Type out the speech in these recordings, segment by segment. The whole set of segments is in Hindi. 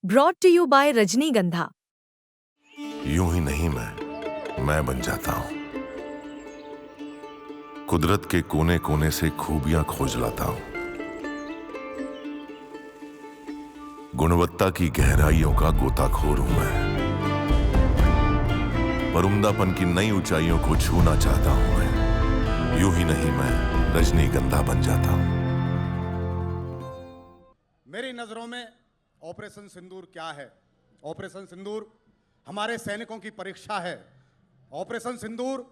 ब्रॉट टू यू बाय रजनीगंधा। यूं ही नहीं मैं बन जाता हूं। कुदरत के कोने कोने से खूबियां खोज लाता हूं। गुणवत्ता की गहराइयों का गोताखोर हूं मैं। पर उम्दापन की नई ऊंचाइयों को छूना चाहता हूं मैं। यूं ही नहीं मैं रजनीगंधा बन जाता हूं। मेरी नजरों में ऑपरेशन सिंदूर क्या है? ऑपरेशन सिंदूर हमारे सैनिकों की परीक्षा है। ऑपरेशन सिंदूर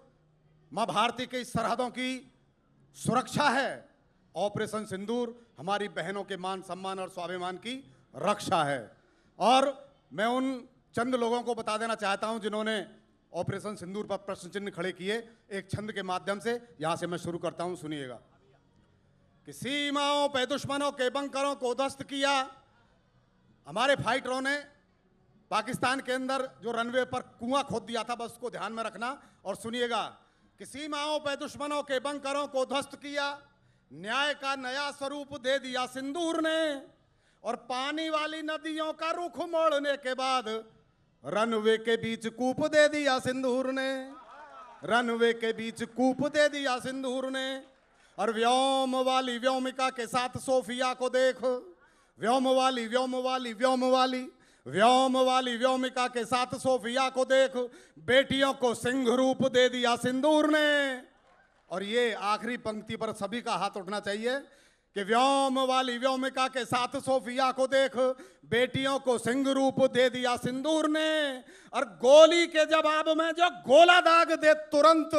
मां भारती की सरहदों की सुरक्षा है। ऑपरेशन सिंदूर हमारी बहनों के मान सम्मान और स्वाभिमान की रक्षा है। और मैं उन चंद लोगों को बता देना चाहता हूं जिन्होंने ऑपरेशन सिंदूर पर प्रश्न चिन्ह खड़े किए। एक छंद के माध्यम से यहां से मैं शुरू करता हूं, सुनिएगा। कि सीमाओं पे दुश्मनों के बंकरों को ध्वस्त किया। हमारे फाइटरों ने पाकिस्तान के अंदर जो रनवे पर कुआं खोद दिया था, बस उसको ध्यान में रखना और सुनिएगा। कि सीमाओं पे दुश्मनों के बंकरों को ध्वस्त किया, न्याय का नया स्वरूप दे दिया सिंदूर ने। और पानी वाली नदियों का रुख मोड़ने के बाद रनवे के बीच कूप दे दिया सिंदूर ने। रनवे के बीच कूप दे दिया सिंदूर ने। और व्योम वाली व्योमिका के साथ सोफिया को देख। व्योम वाली व्योम वाली व्योम वाली व्योम वाली व्योमिका के साथ सोफिया को देख। बेटियों को सिंह रूप दे दिया सिंदूर ने। और ये आखिरी पंक्ति पर सभी का हाथ उठना चाहिए कि व्योम वाली व्योमिका के साथ सोफिया को देख, बेटियों को सिंह रूप दे दिया सिंदूर ने। और गोली के जवाब में जो गोला दाग दे तुरंत,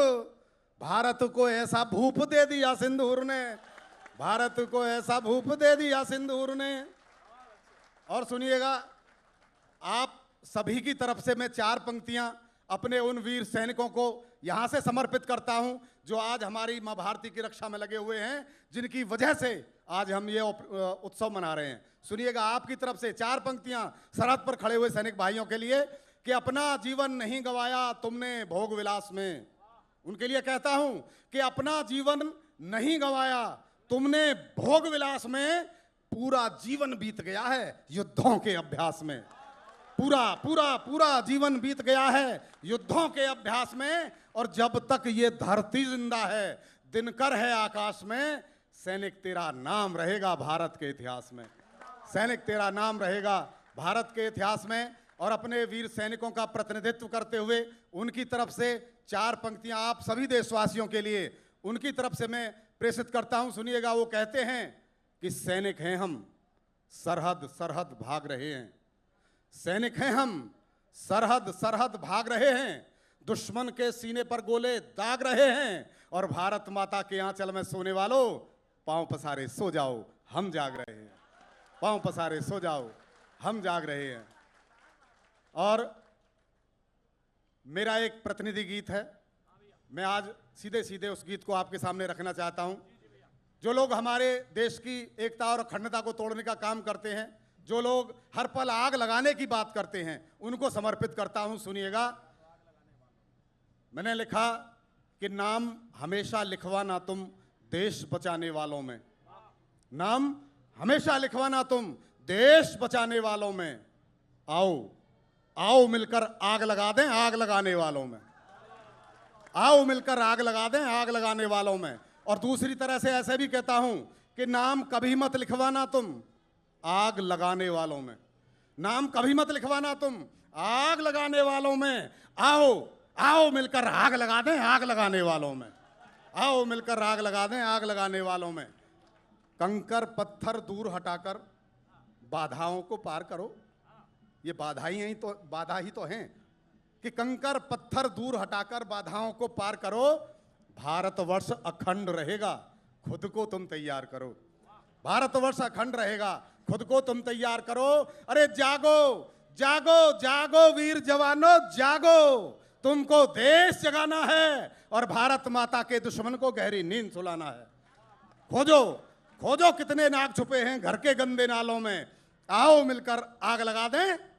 भारत को ऐसा भूप दे दिया सिंदूर ने। भारत को ऐसा भूप दे दिया सिंदूर ने। और सुनिएगा, आप सभी की तरफ से मैं 4 पंक्तियां अपने उन वीर सैनिकों को यहां से समर्पित करता हूं जो आज हमारी मां भारती की रक्षा में लगे हुए हैं, जिनकी वजह से आज हम ये उत्सव मना रहे हैं। सुनिएगा, आपकी तरफ से 4 पंक्तियां सरहद पर खड़े हुए सैनिक भाइयों के लिए। कि अपना जीवन नहीं गंवाया तुमने भोग विलास में। उनके लिए कहता हूं कि अपना जीवन नहीं गंवाया तुमने भोग विलास में। पूरा जीवन बीत गया है युद्धों के अभ्यास में। पूरा पूरा पूरा जीवन बीत गया है युद्धों के अभ्यास में। और जब तक ये धरती जिंदा है, दिनकर है आकाश में, सैनिक तेरा नाम रहेगा भारत के इतिहास में। सैनिक तेरा नाम रहेगा भारत के इतिहास में। और अपने वीर सैनिकों का प्रतिनिधित्व करते हुए उनकी तरफ से 4 पंक्तियां आप सभी देशवासियों के लिए उनकी तरफ से मैं प्रेषित करता हूं। सुनिएगा, वो कहते हैं कि सैनिक हैं हम, सरहद सरहद भाग रहे हैं। सैनिक हैं हम, सरहद सरहद भाग रहे हैं। दुश्मन के सीने पर गोले दाग रहे हैं। और भारत माता के आंचल में सोने वालों, पांव पसारे सो जाओ, हम जाग रहे हैं। पांव पसारे सो जाओ, हम जाग रहे हैं। और मेरा एक प्रतिनिधि गीत है, मैं आज सीधे सीधे उस गीत को आपके सामने रखना चाहता हूं। जो लोग हमारे देश की एकता और अखंडता को तोड़ने का काम करते हैं, जो लोग हर पल आग लगाने की बात करते हैं, उनको समर्पित करता हूं। सुनिएगा, मैंने लिखा कि नाम हमेशा लिखवाना तुम देश बचाने वालों में। नाम हमेशा लिखवाना तुम देश बचाने वालों में। आओ आओ मिलकर आग लगा दें आग लगाने वालों में। आओ मिलकर आग लगा दें आग लगाने वालों में। और दूसरी तरह से ऐसे भी कहता हूं कि नाम कभी मत लिखवाना तुम आग लगाने वालों में। नाम कभी मत लिखवाना तुम आग लगाने वालों में। आओ आओ मिलकर आग लगा दें आग लगाने वालों में। आओ मिलकर आग लगा दें आग लगाने वालों में। कंकर पत्थर दूर हटाकर बाधाओं को पार करो। ये बाधा ही तो हैं कि कंकर पत्थर दूर हटाकर बाधाओं को पार करो। भारतवर्ष अखंड रहेगा, खुद को तुम तैयार करो। भारतवर्ष अखंड रहेगा, खुद को तुम तैयार करो। अरे जागो जागो जागो वीर जवानों जागो, तुमको देश जगाना है और भारत माता के दुश्मन को गहरी नींद सुलाना है। खोजो खोजो कितने नाग छुपे हैं घर के गंदे नालों में। आओ मिलकर आग लगा दें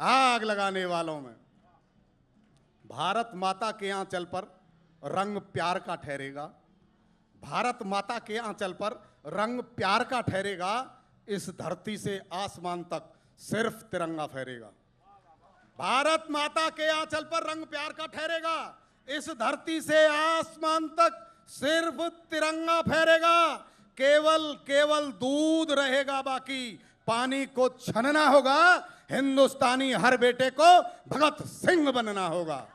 आग लगाने वालों में। भारत माता के आंचल पर रंग प्यार का ठहरेगा। भारत माता के आंचल पर रंग प्यार का ठहरेगा। इस धरती से आसमान तक सिर्फ तिरंगा फहरेगा। भारत माता के आंचल पर रंग प्यार का ठहरेगा। इस धरती से आसमान तक सिर्फ तिरंगा फहरेगा। केवल केवल दूध रहेगा बाकी, पानी को छनना होगा। हिंदुस्तानी हर बेटे को भगत सिंह बनना होगा।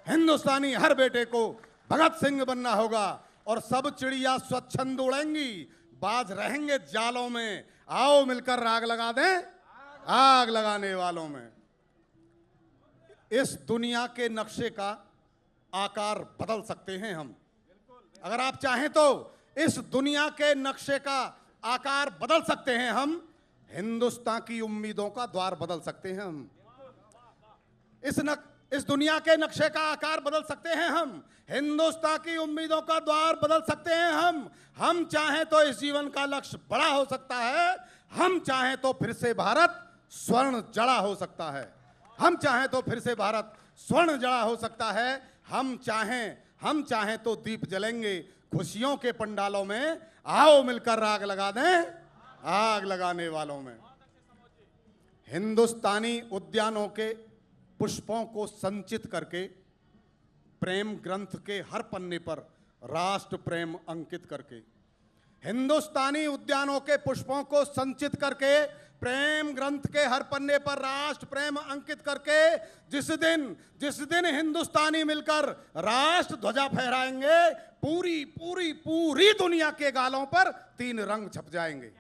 हिंदुस्तानी हर बेटे को भगत सिंह बनना होगा। और सब चिड़िया स्वच्छंद उड़ेंगी, बाज रहेंगे जालों में। आओ मिलकर आग लगा दें आग लगाने वालों में। इस दुनिया के नक्शे का आकार बदल सकते हैं हम। अगर आप चाहें तो इस दुनिया के नक्शे का आकार बदल सकते हैं हम। हिंदुस्तान की उम्मीदों का द्वार बदल सकते हैं हम। इस दुनिया के नक्शे का आकार बदल सकते हैं हम। हिंदुस्तान की उम्मीदों का द्वार बदल सकते हैं हम। हम चाहें तो इस जीवन का लक्ष्य बड़ा हो सकता है। हम चाहें तो फिर से भारत स्वर्ण जड़ा हो सकता है। हम चाहें तो फिर से भारत स्वर्ण जड़ा हो सकता है। हम चाहें तो दीप जलेंगे खुशियों के पंडालों में। आओ मिलकर आग लगा दें आग लगाने वालों में। हिंदुस्तानी उद्यानों के पुष्पों को संचित करके, प्रेम ग्रंथ के हर पन्ने पर राष्ट्र प्रेम अंकित करके, हिंदुस्तानी उद्यानों के पुष्पों को संचित करके, प्रेम ग्रंथ के हर पन्ने पर राष्ट्र प्रेम अंकित करके, जिस दिन हिंदुस्तानी मिलकर राष्ट्र ध्वजा फहराएंगे, पूरी पूरी पूरी दुनिया के गालों पर 3 रंग छप जाएंगे।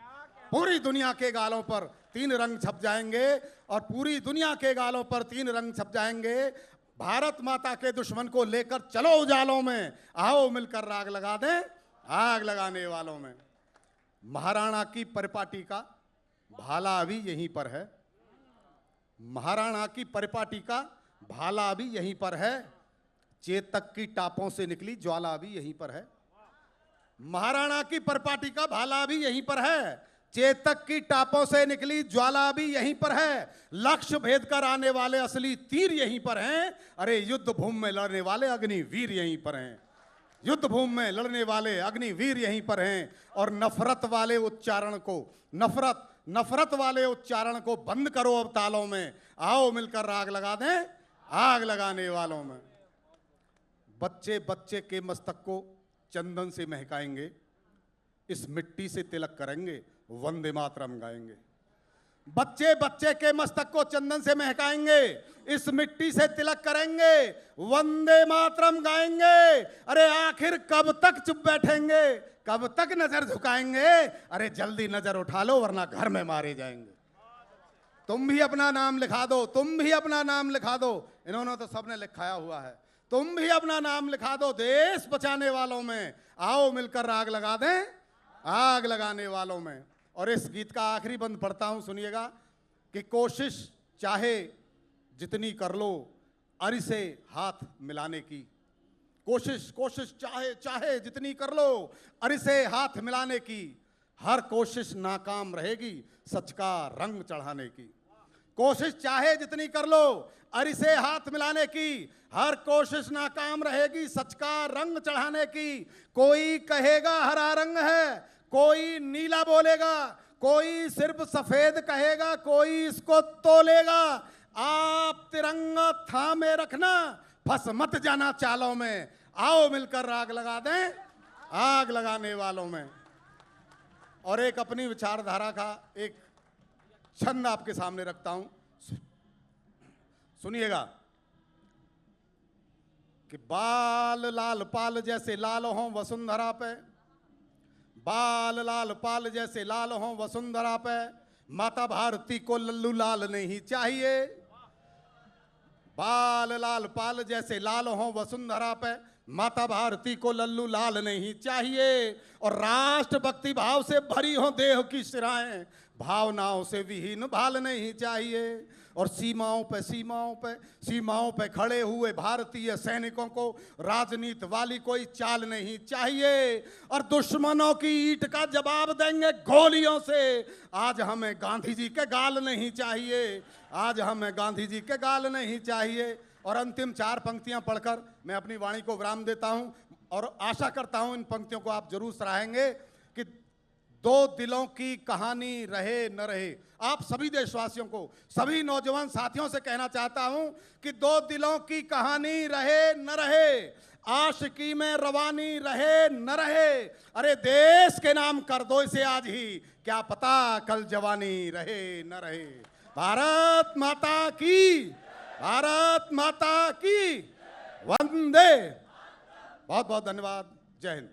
पूरी दुनिया के गालों पर 3 रंग छप जाएंगे। और पूरी दुनिया के गालों पर 3 रंग छप जाएंगे। भारत माता के दुश्मन को लेकर चलो उजालों में। आओ मिलकर आग लगा दें आग लगाने वालों में। महाराणा की परिपाटी का भाला अभी यहीं पर है। महाराणा की परिपाटी का भाला अभी यहीं पर है। चेतक की टापों से निकली ज्वाला अभी यहीं पर है। महाराणा की परिपाटी का भाला अभी यहीं पर है। चेतक की टापों से निकली ज्वाला भी यहीं पर है। लक्ष्य भेद कर आने वाले असली तीर यहीं पर हैं। अरे युद्ध भूमि में लड़ने वाले अग्निवीर यहीं पर हैं। युद्ध भूमि में लड़ने वाले अग्निवीर यहीं पर हैं। और नफरत वाले उच्चारण को बंद करो अब तालों में। आओ मिलकर आग लगा दें आग लगाने वालों में। बच्चे बच्चे के मस्तक को चंदन से महकाएंगे, इस मिट्टी से तिलक करेंगे, वंदे मातरम गाएंगे। बच्चे बच्चे के मस्तक को चंदन से महकाएंगे, इस मिट्टी से तिलक करेंगे, वंदे मातरम गाएंगे। अरे आखिर कब तक चुप बैठेंगे, कब तक नजर झुकाएंगे? अरे जल्दी नजर उठा लो वरना घर में मारे जाएंगे। तुम भी अपना नाम लिखा दो, तुम भी अपना नाम लिखा दो। इन्होंने तो सबने लिखाया हुआ है। तुम भी अपना नाम लिखा दो देश बचाने वालों में। आओ मिलकर आग लगा दें आग लगाने वालों में। और इस गीत का आखिरी बंद पढ़ता हूं, सुनिएगा कि कोशिश चाहे जितनी कर लो अरि से हाथ मिलाने की। कोशिश चाहे जितनी कर लो अरि से हाथ मिलाने की। हर कोशिश नाकाम रहेगी सच का रंग चढ़ाने की। कोशिश चाहे जितनी कर लो अरि से हाथ मिलाने की। हर कोशिश नाकाम रहेगी सच का रंग चढ़ाने की। कोई कहेगा हरा रंग है, कोई नीला बोलेगा, कोई सिर्फ सफेद कहेगा, कोई इसको तोलेगा। आप तिरंगा थामे रखना, फंस मत जाना चालों में। आओ मिलकर आग लगा दें आग लगाने वालों में। और एक अपनी विचारधारा का एक छंद आपके सामने रखता हूं, सुनिएगा कि बाल लाल पाल जैसे लाल हों वसुंधरा पे, बाल लाल पाल जैसे लाल हों वसुंधरा पे। माता भारती को लल्लू लाल नहीं चाहिए। बाल लाल पाल जैसे लाल हों वसुंधरा पे, माता भारती को लल्लू लाल नहीं चाहिए। और राष्ट्रभक्ति भाव से भरी हो देह की शिराएं, भावनाओं से विहीन भाल नहीं चाहिए। और सीमाओं पे खड़े हुए भारतीय सैनिकों को राजनीति वाली कोई चाल नहीं चाहिए। और दुश्मनों की ईंट का जवाब देंगे गोलियों से। आज हमें गांधी जी के गाल नहीं चाहिए, आज हमें गांधी जी के गाल नहीं चाहिए। और अंतिम 4 पंक्तियां पढ़कर मैं अपनी वाणी को विराम देता हूं। और आशा करता हूं इन पंक्तियों को आप जरूर सराहेंगे कि दो दिलों की कहानी रहे न रहे। आप सभी देशवासियों को, सभी नौजवान साथियों से कहना चाहता हूं कि दो दिलों की कहानी रहे न रहे, आशिकी में रवानी रहे न रहे। अरे देश के नाम कर दो इसे आज ही, क्या पता कल जवानी रहे न रहे। भारत माता की, भारत माता की वंदे। बहुत बहुत धन्यवाद। जय हिंद।